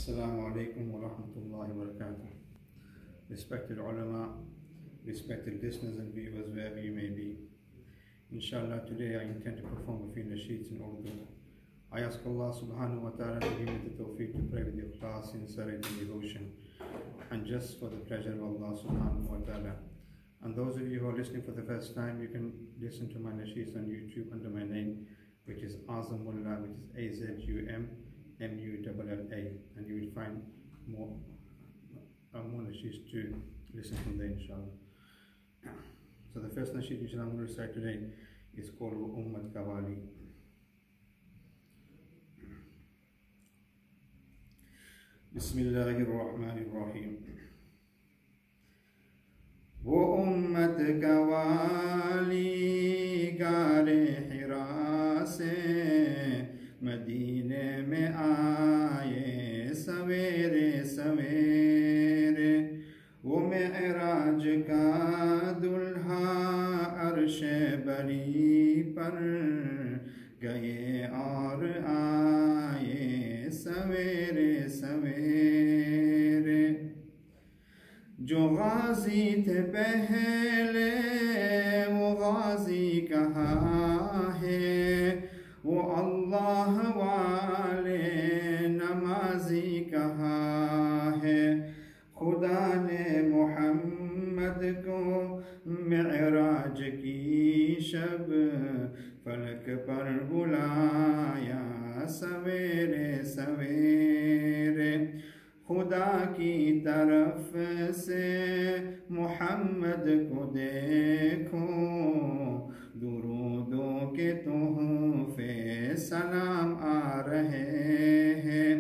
Assalamu alaikum wa rahmatullahi wa barakatuh. Respected ulama, respected listeners and viewers wherever you may be. Inshallah, today I intend to perform a few nasheeds in Urdu. I ask Allah subhanahu wa ta'ala to give me the tawfiq to pray with ikhlas, sincerity and devotion, and just for the pleasure of Allah subhanahu wa ta'ala. And those of you who are listening for the first time, you can listen to my nasheeds on YouTube under my name, which is Azamullah, which is AZUMMULLA, and you will find more nasheeds to listen from there, inshallah. So the first nasheed which I'm going to recite today is called Ummat Kawali. Bismillahir Rahmanir Rahim. वो उम्मत कवाली गारे हिरा से मदीने में आए सवेरे सवेरे, वो मेराज का दुल्हा अर्श बरी पर गए और आए सवेरे सवेरे। जो गाजी थे पहले वो गाजी कहाँ है, वो अल्लाह वाले नमाजी कहाँ है। खुदा ने मोहम्मद को मेराज की शब फलक पर बुलाया सवेरे सवेरे। खुदा की तरफ से मोहम्मद को देखो, दुरूदों के तोहफे सलाम आ रहे हैं।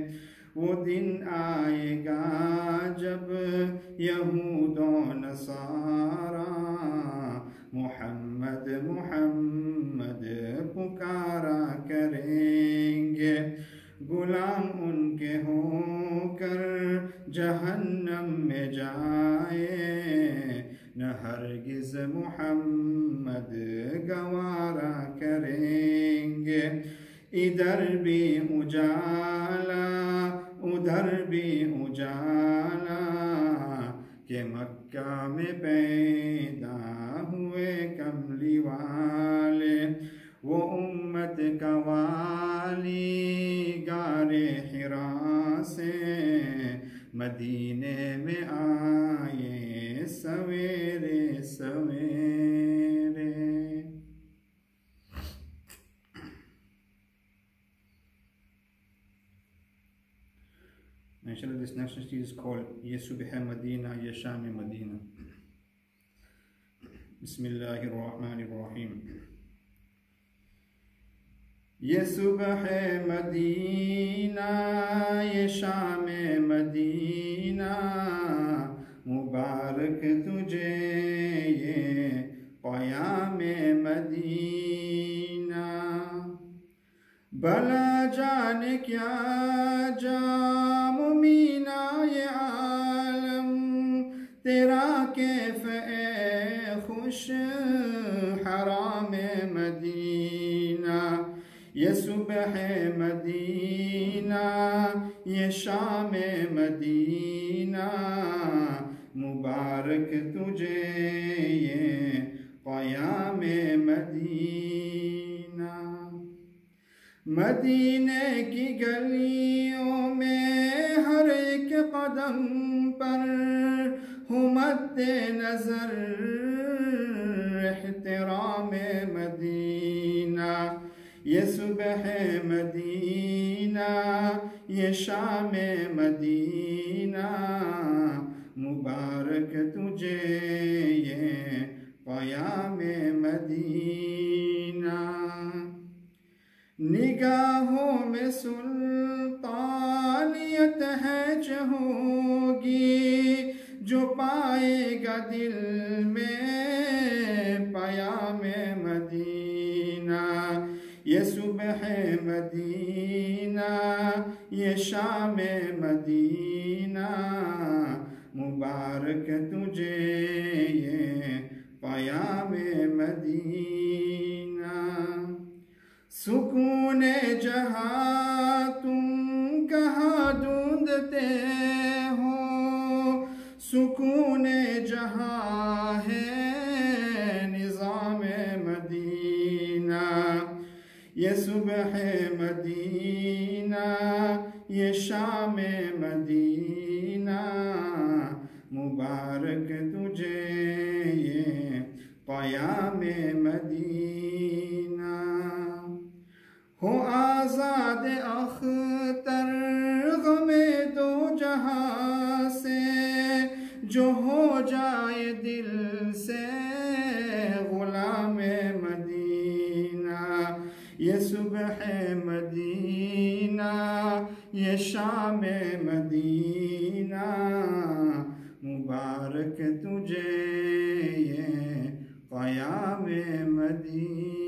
वो दिन आएगा जब यहूदो नसारा मोहम्मद मोहम्मद पुकारा करेंगे। गुलाम उनके होकर जहन्नम में जाए, न हरगिज़ मोहम्मद गवारा करेंगे। इधर भी उजाला उधर भी उजाला के मक्का में पैदा हुए कमली वाले। वो उम्मत कवाली गारे हिरा से मदीने में आए सवेरे सवेरे। Inshallah, this next nasheed is called Ye Subh Madina, Ye Sham Madina. Bismillahir Rahmanir Rahim. ये सुबह मदीना ये शाम मदीना, मुबारक तुझे ये क़याम मदीना। भला जाने क्या जाम मीना ये आलम, तेरा कैफ़ ए खुश हराम मदीना। ये सुबह मदीना ये शाम मदीना, मुबारक तुझे ये क़याम मदीना। मदीने की गलियों में हर एक कदम पर हो मद्दे नज़र एहतराम मदीना। ये सुबह मदीना ये शाम मदीना, मुबारक तुझे ये क़याम मदीना। निगाहों में सुल्तानियत है होगी, जो पाएगा दिल में क़याम मदीना। ये सुबह मदीना ये शाम मदीना, मुबारक तुझे ये क़याम मदीना। सुकून जहाँ तुम कहाँ ढूंढते सुकून जहाँ है निज़ाम मदीना, ये सुबह मदीना, ये शाम मदीना, मुबारक तुझे ये क़याम मदीना। हो आज़ाद अख्तर ग़मे दो जहाँ से, जो हो जाए दिल से ग़ुलाम मदीना, ये सुबह मदीना, ये शाम मदीना, मुबारक तुझे ये क़याम Medina.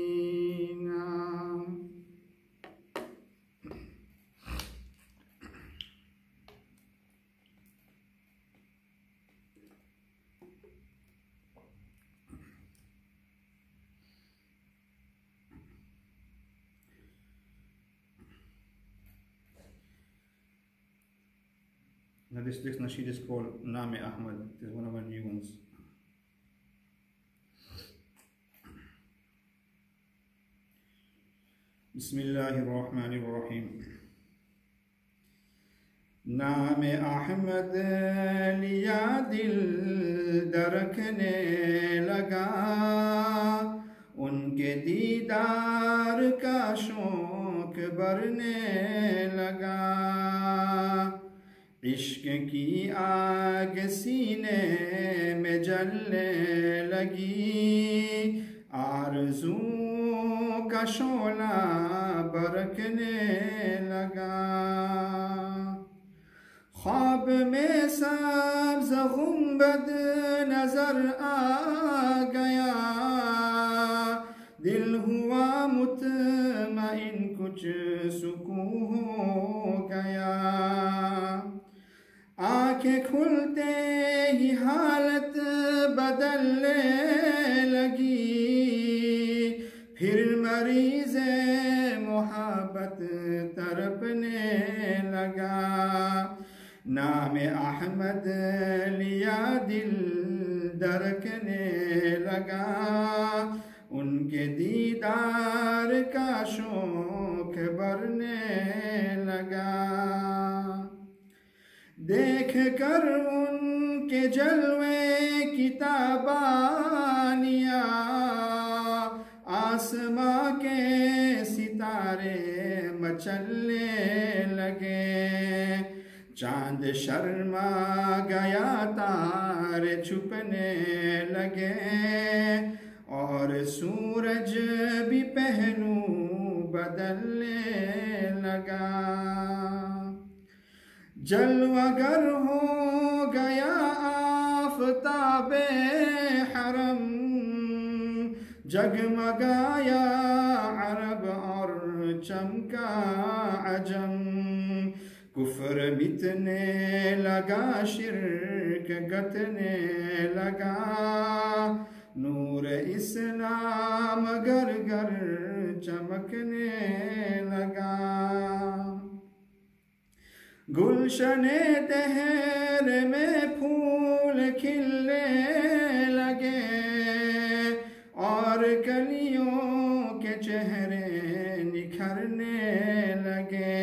Now this nasheed is called Naam-e Ahmad. It is one of our new ones. Bismillahirrahmanirrahim. नाम-e Ahmad लिया दिल दरकने लगा, उनके दीदार का शौक बरने लगा। इश्क की आग सीने में जलने लगी, आरज़ू का शोला बरकने लगा। ख्वाब में सब्ज़ गुंबद नजर आ गया, दिल हुआ मुतमइन कुछ सुकून हो गया। आँखें खुलते ही हालत बदलने लगी, फिर मरीज़े मोहब्बत तड़पने लगा। नाम-ए अहमद लिया दिल धड़कने लगा, उनके दीदार का शौक बढ़ने लगा। देख कर उनके जलवे की ताबानियाँ, आसमां के सितारे मचलने लगे। चांद शर्मा गया, तारे छुपने लगे, और सूरज भी पहलू बदलने लगा। जलवागर हो गया आफ़ताबे हरम, जगमगाया अरब और चमका अजम। कुफ्र मिटने लगा, शिर्क गतने लगा, नूर इस्लाम घर घर चमकने लगा। गुलशने तहर में फूल खिलने लगे, और कलियों के चेहरे निखरने लगे।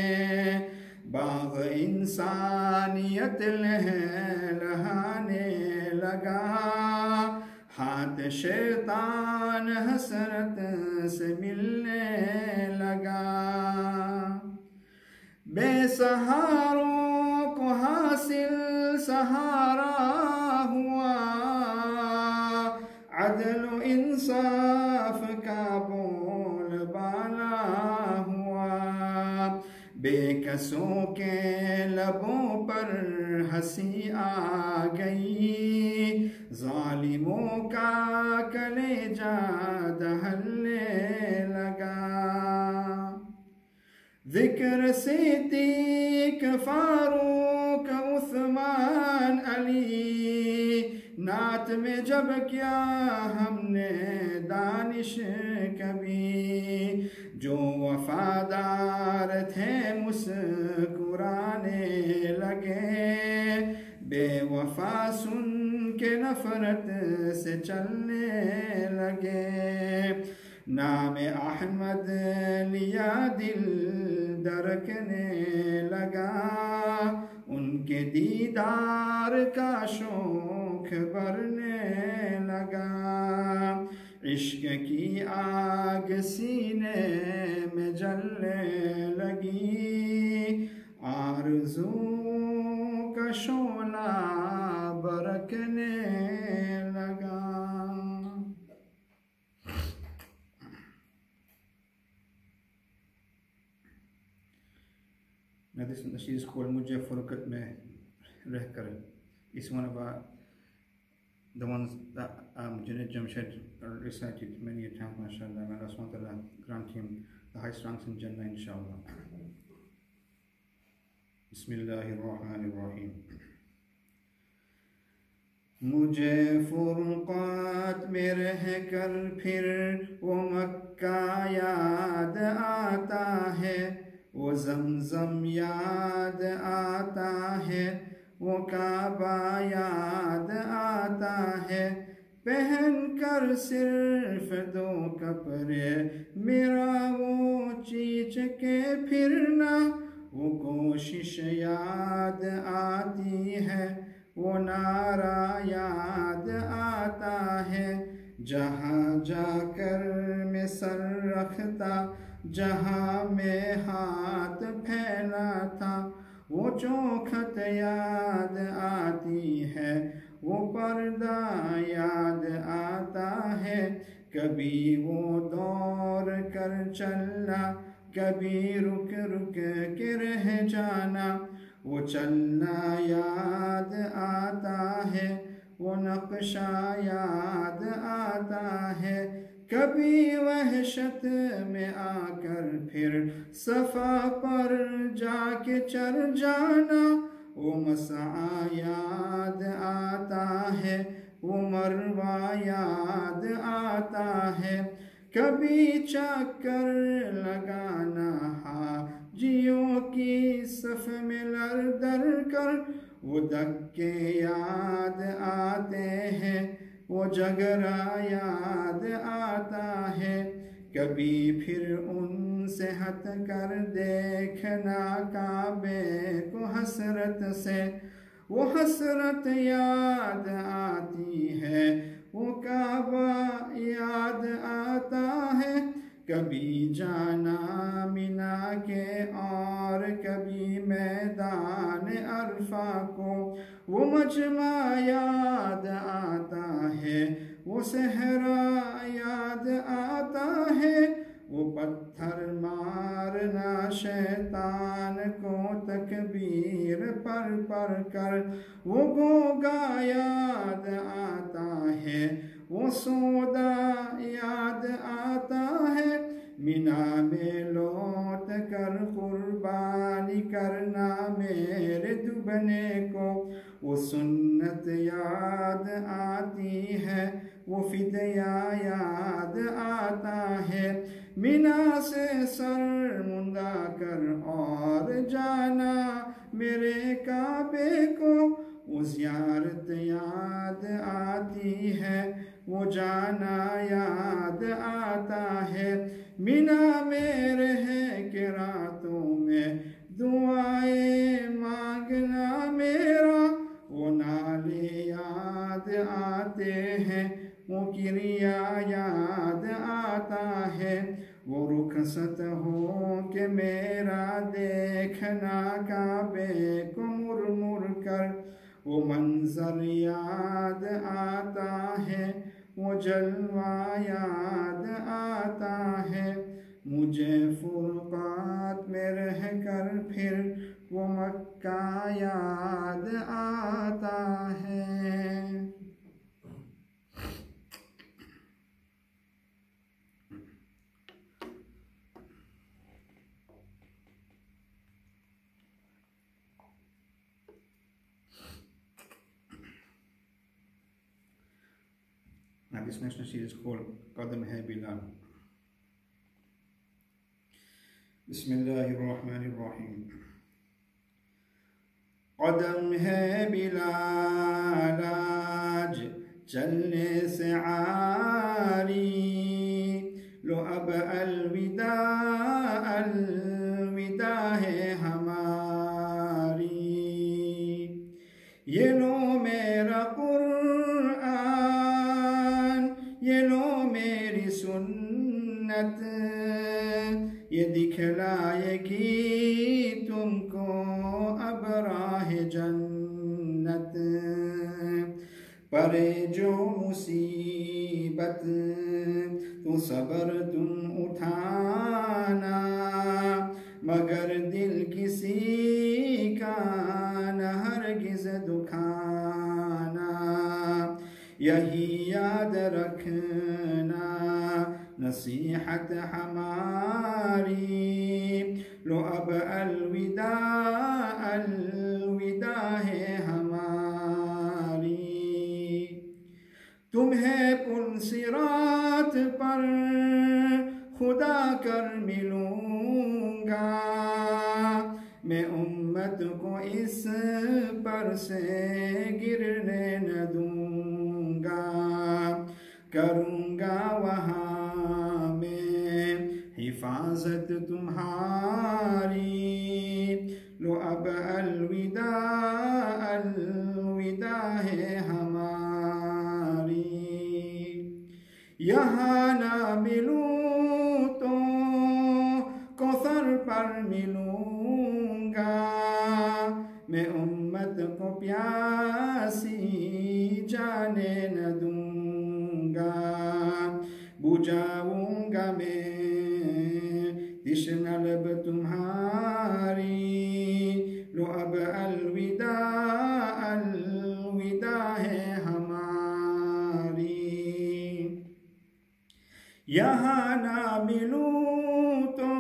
बाग़ इंसानियत लहलहाने लगा, हाथ शैतान हसरत से मिलने लगा। बेसहारों को हासिल सहारा हुआ, अदल इंसाफ का बोलबाला हुआ। बेकसों के लबों पर हंसी आ गई, जालिमों का कलेजा दहलने लगा। ज़िक्र सिद्दीक़ फारूक उस्मान अली, नात में जब क्या हमने दानिश कभी। जो वफादार थे मुस्कुराने लगे, बेवफा सुन के नफरत से चलने लगे। नाम अहमद लिया दिल धड़कने लगा, उनके दीदार का शौक बढ़ने लगा। इश्क की आग सीने में जलने लगी, आरज़ू का शोला बरकने लगा। Now this nasheed is called Mujhe Furqat Mein Rehkar. It's one of the ones that Junaid Jamshed recited many a time, mashallah. May Allah subhanahu wa ta'ala grant him the highest ranks in Jannah, inshallah. Bismillahirrahmanirrahim. मुझे फुरक़ात में रह कर फिर वो मक्का याद आता है, वो ज़मज़म याद आता है, वो काबा याद आता है। पहन कर सिर्फ दो कपड़े मेरा वो चीच के फिरना, वो कोशिश याद आती है, वो नारा याद आता है। जहाँ जाकर मैं सर रखता, जहाँ मैं हाथ फैला था, वो चौखट याद आती है, वो पर्दा याद आता है। कभी वो दौड़ कर चलना, कभी रुक रुक के रह जाना, वो चलना याद आता है, वो नक्शा याद आता है। कभी वहशत में आकर फिर सफ़ा पर जाके चढ़ जाना, वो मसआ याद आता है, वो मरवा याद आता है। कभी चक्कर लगाना हाजियों की सफ़ में लड़ दर कर, वो धक्के याद आते हैं, वो झगड़ा याद आता है। कभी फिर उनसे हट कर देखना काबे को हसरत से, वो हसरत याद आती है, वो काबा याद आता है। कभी जाना मिना के और कभी मैदान अरफा को, वो मजमा याद आता है, वो सहरा याद आता है। वो पत्थर मारना शैतान को तकबीर पर पर कर, वो गोगा याद आता है, वो सौदा याद आता है। मिना में लौट कर कुर्बानी करना मेरे दुबने को, वो सुन्नत याद आती है, वो फिदया याद आता है। मिना से सर मुंदा कर और जाना मेरे काबे को, वो ज़ियारत याद आती है, वो जाना याद आता है। मिना में रह के रातों में दुआएं मांगना मेरा, वो नाले याद आते हैं, वो किरिया याद आता है। वो रुखसत हो के मेरा देखना काबे को मुर मुर कर, वो मंजर याद आता है, वो जलवा याद आता है। मुझे फुरक़ात में रह कर फिर वो मक्का याद आता है। Now this next nasheed is called Qadam Hai Bilal. Bismillahirrahmanirrahim. कदम है बिलाल आज चलने से आरी, लो अब अलविदा अलविदा है हमारी। ये लो मेरा कुरान, ये लो मेरी सुन्नत, ये दिखलाएगी तुमको अब राह जन्नत। परे जो मुसीबत तो सब्र तुम उठाना, मगर दिल किसी का न हरगिज़ दुखाना। यही याद रखना नसीहत हमारी, लो अब अलविदा अलविदा है हमारी। तुम्हें पुल सिरात पर खुदा कर मिलूंगा, मैं उम्मत को इस पर से गिरने न दूंगा। करूंगा वहाँ मैं हिफाजत तुम्हारी, लो अब अलविदा अलविदा है हमारी। यहाँ ना मिलूं तो कौसर पर मिलूंगा, मैं उम्मत को प्यासी जाने न दूंगा। बुझाऊंगा मैं तिश्ना लब तुम्हारी, लो अब अलविदा अलविदा है हमारी। यहाँ ना मिलूं तो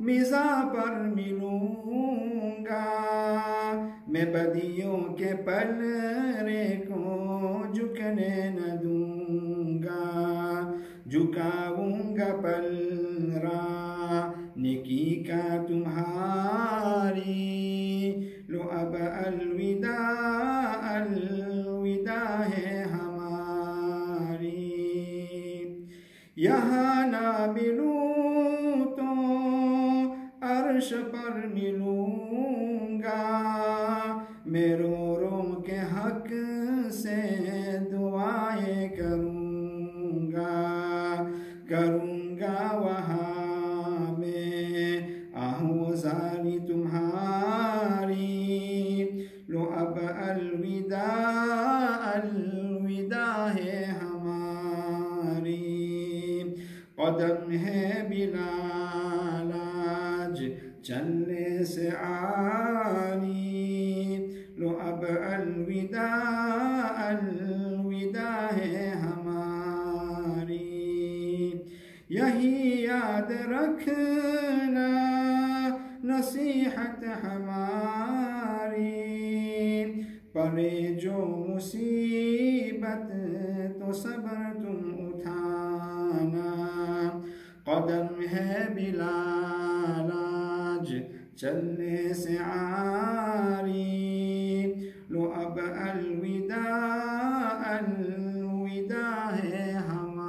मिज़ा पर मिलूंगा, मैं बदियों के पलरे को झुकने न दूंगा। झुकाऊंगा पलरा नेकी का तुम्हारी, लो अब अलविदा अलविदा है हमारी। यहाँ ना मिलूं तो अर्श पर मिलूंगा, मैं रो रो के हक से दुआएं करूंगा। करूंगा वहाँ मैं आहुज़ारी तुम्हारी, लो अब अलविदा अलविदा है हमारी। कदम है बिलाल आज चलने से आरी, लो अब अलविदा अलविदा है हमारी। यही याद रखना नसीहत हमारी, पड़े जो मुसीबत तो सब्र तुम उठाना। कदम है बिलाल आज चलने से आरी, लो अब अलविदा अलविदा है हमारी।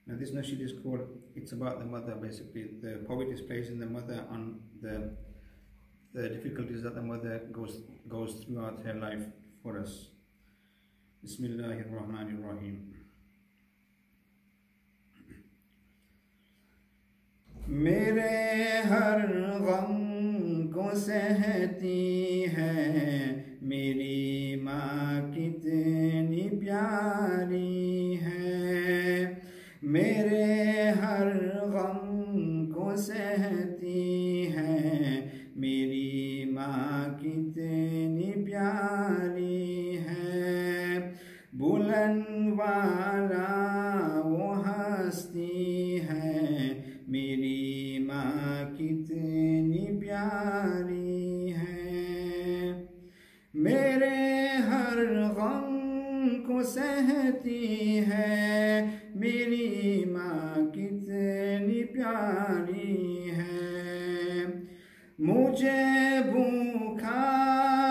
Now this nasheed is called, it's about the mother basically. The poet is praising the mother on the difficulties that the mother goes throughout her life for us. Bismillahir Rahmanir Rahim. मेरे हर गम को सहती है मेरी माँ कितनी प्यारी है। मेरे हर गम को सहती है मेरी माँ कितनी प्यारी है। बुलंद वाला वो हस्ती है मेरी माँ कितनी सहती है, मेरी माँ कितनी प्यारी है। मुझे भूखा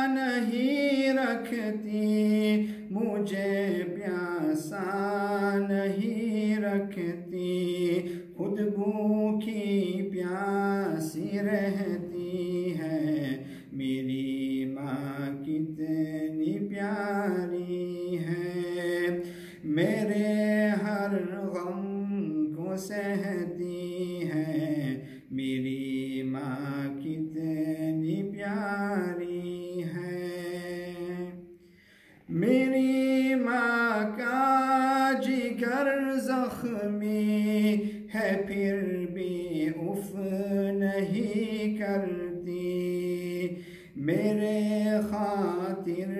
नहीं रखती, मुझे प्यासा नहीं रखती, खुद भूखी प्यासी रहती है, मेरी माँ कितनी प्यारी है। मेरे हर गम को सहती है, मेरी माँ कितनी प्यारी है। मेरी माँ का जिगर ज़ख्मी है, फिर भी उफ नहीं करती, मेरे खातिर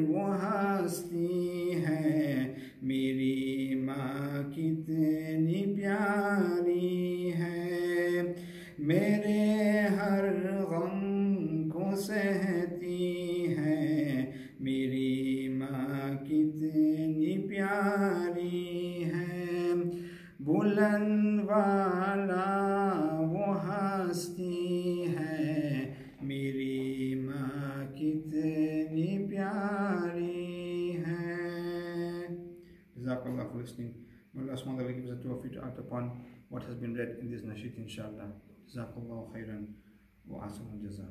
वो हंसती है, मेरी माँ कितनी प्यारी है। मेरे हर गम को सहती है, मेरी माँ कितनी प्यारी है। बुलंद वाला वो हंसती है, मेरी माँ कितनी प्यारी है। Jazakallah for listening. May Allah subhanahu wa ta'ala give us the tawfiq to act upon what has been read in this nasheed, inshallah. Jazakallah khairan wa ahsanul jazaa.